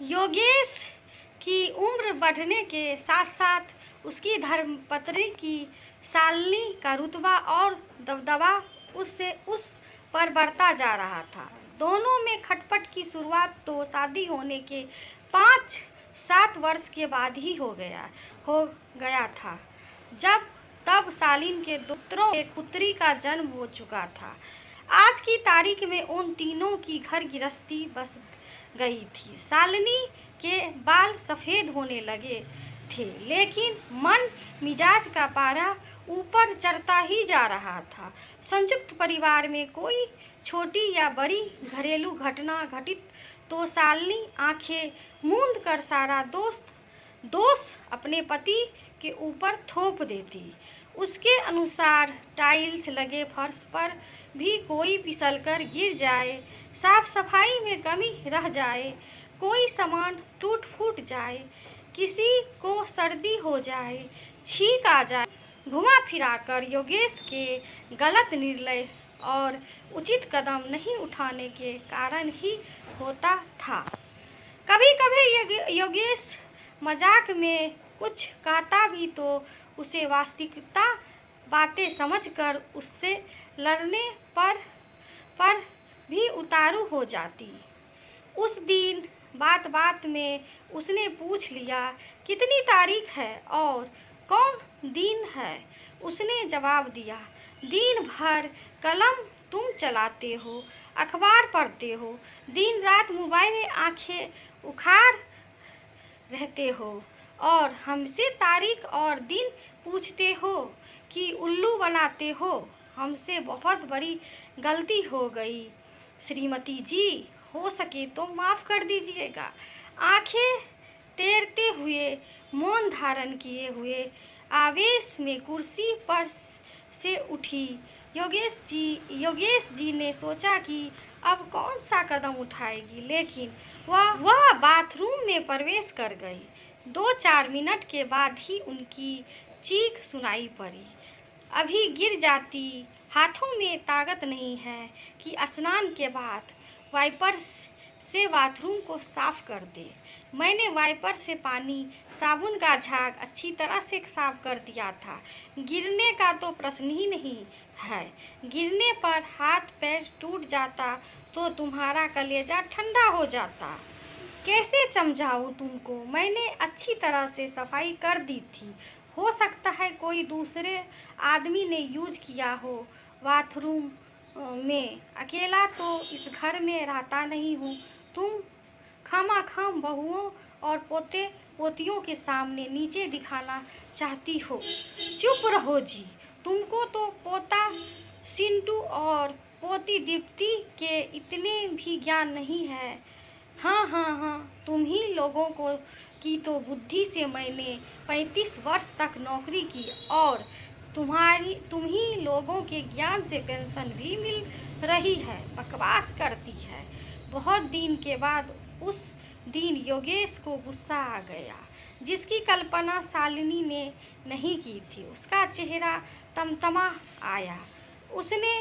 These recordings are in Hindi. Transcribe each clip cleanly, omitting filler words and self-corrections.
योगेश की उम्र बढ़ने के साथ साथ उसकी धर्मपत्नी की शालिनी का रुतबा और दबदबा उस पर बढ़ता जा रहा था। दोनों में खटपट की शुरुआत तो शादी होने के 5-7 वर्ष के बाद ही हो गया था, जब तब शालिनी के पुत्रों एक पुत्री का जन्म हो चुका था। आज की तारीख में उन तीनों की घर गृहस्थी बस गई थी। शालिनी के बाल सफ़ेद होने लगे थे, लेकिन मन मिजाज का पारा ऊपर चढ़ता ही जा रहा था। संयुक्त परिवार में कोई छोटी या बड़ी घरेलू घटना घटित तो शालिनी आंखें मूंद कर सारा दोष अपने पति के ऊपर थोप देती। उसके अनुसार टाइल्स लगे फर्श पर भी कोई फिसलकर गिर जाए, साफ सफाई में कमी रह जाए, कोई सामान टूट फूट जाए, किसी को सर्दी हो जाए, छींक आ जाए, घुमा फिरा कर योगेश के गलत निर्णय और उचित कदम नहीं उठाने के कारण ही होता था। कभी कभी योगेश मजाक में कुछ कहता भी तो उसे वास्तविकता बातें समझकर उससे लड़ने पर भी उतारू हो जाती। उस दिन बात बात में उसने पूछ लिया, कितनी तारीख है और कौन दिन है? उसने जवाब दिया, दिन भर कलम तुम चलाते हो, अखबार पढ़ते हो, दिन रात मोबाइल में आंखें उखाड़ रहते हो और हमसे तारीख और दिन पूछते हो कि उल्लू बनाते हो। हमसे बहुत बड़ी गलती हो गई श्रीमती जी, हो सके तो माफ़ कर दीजिएगा। आंखें तैरते हुए, मौन धारण किए हुए आवेश में कुर्सी पर से उठी योगेश जी ने सोचा कि अब कौन सा कदम उठाएगी, लेकिन वह बाथरूम में प्रवेश कर गई। 2-4 मिनट के बाद ही उनकी चीख सुनाई पड़ी, अभी गिर जाती, हाथों में ताकत नहीं है कि स्नान के बाद वाइपर से बाथरूम को साफ कर दे। मैंने वाइपर से पानी साबुन का झाग अच्छी तरह से साफ कर दिया था। गिरने का तो प्रश्न ही नहीं है। गिरने पर हाथ पैर टूट जाता तो तुम्हारा कलेजा ठंडा हो जाता। कैसे समझाऊं तुमको? मैंने अच्छी तरह से सफाई कर दी थी। हो सकता है कोई दूसरे आदमी ने यूज किया हो बाथरूम में। अकेला तो इस घर में रहता नहीं हूँ। तुम खामखाम बहुओं और पोते पोतियों के सामने नीचे दिखाना चाहती हो। चुप रहो जी। तुमको तो पोता सिंटू और पोती दीप्ति के इतने भी ज्ञान नहीं है। हाँ, तुम ही लोगों की तो बुद्धि से मैंने 35 वर्ष तक नौकरी की और तुम ही लोगों के ज्ञान से पेंशन भी मिल रही है। बकवास करती है। बहुत दिन के बाद उस दिन योगेश को गुस्सा आ गया, जिसकी कल्पना शालिनी ने नहीं की थी। उसका चेहरा तमतमा आया। उसने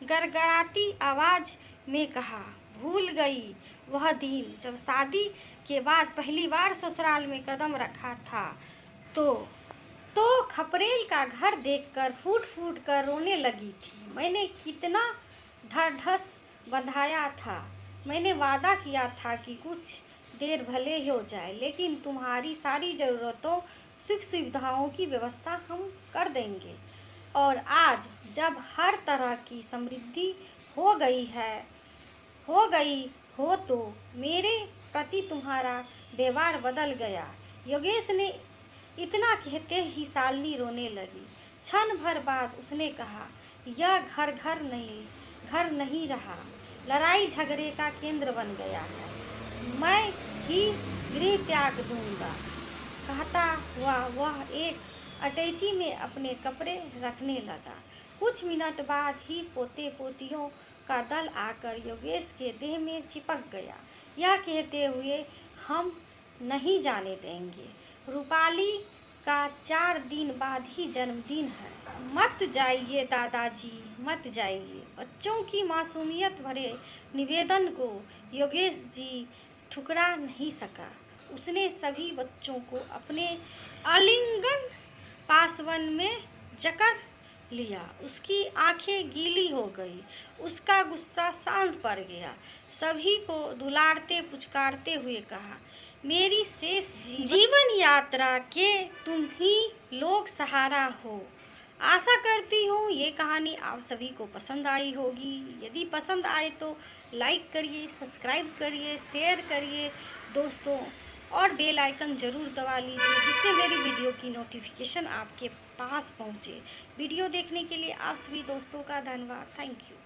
गड़गड़ाती आवाज़ में कहा, भूल गई वह दिन जब शादी के बाद पहली बार ससुराल में कदम रखा था तो खपरेल का घर देखकर फूट फूट कर रोने लगी थी। मैंने कितना ढाढ़स बंधाया था। मैंने वादा किया था कि कुछ देर भले हो जाए, लेकिन तुम्हारी सारी ज़रूरतों सुख सुविधाओं की व्यवस्था हम कर देंगे। और आज जब हर तरह की समृद्धि हो गई हो तो मेरे प्रति तुम्हारा व्यवहार बदल गया। योगेश ने इतना कहते ही शालिनी रोने लगी। क्षण भर बाद उसने कहा, यह घर नहीं रहा, लड़ाई झगड़े का केंद्र बन गया है। मैं ही गृह त्याग दूंगा। कहता हुआ वह एक अटैची में अपने कपड़े रखने लगा। कुछ मिनट बाद ही पोते पोतियों का दल आकर योगेश के देह में चिपक गया, यह कहते हुए, हम नहीं जाने देंगे। रूपाली का 4 दिन बाद ही जन्मदिन है। मत जाइए दादाजी, मत जाइए। बच्चों की मासूमियत भरे निवेदन को योगेश जी ठुकरा नहीं सका। उसने सभी बच्चों को अपने आलिंगन पासवन में जकड़ लिया। उसकी आंखें गीली हो गई, उसका गुस्सा शांत पड़ गया। सभी को दुलारते पुचकारते हुए कहा, मेरी शेष जीवन यात्रा के तुम ही लोग सहारा हो। आशा करती हूँ ये कहानी आप सभी को पसंद आई होगी। यदि पसंद आए तो लाइक करिए, सब्सक्राइब करिए, शेयर करिए दोस्तों, और बेल आइकन ज़रूर दबा लीजिए जिससे मेरी वीडियो की नोटिफिकेशन आपके पास पहुँचे। वीडियो देखने के लिए आप सभी दोस्तों का धन्यवाद। Thank you.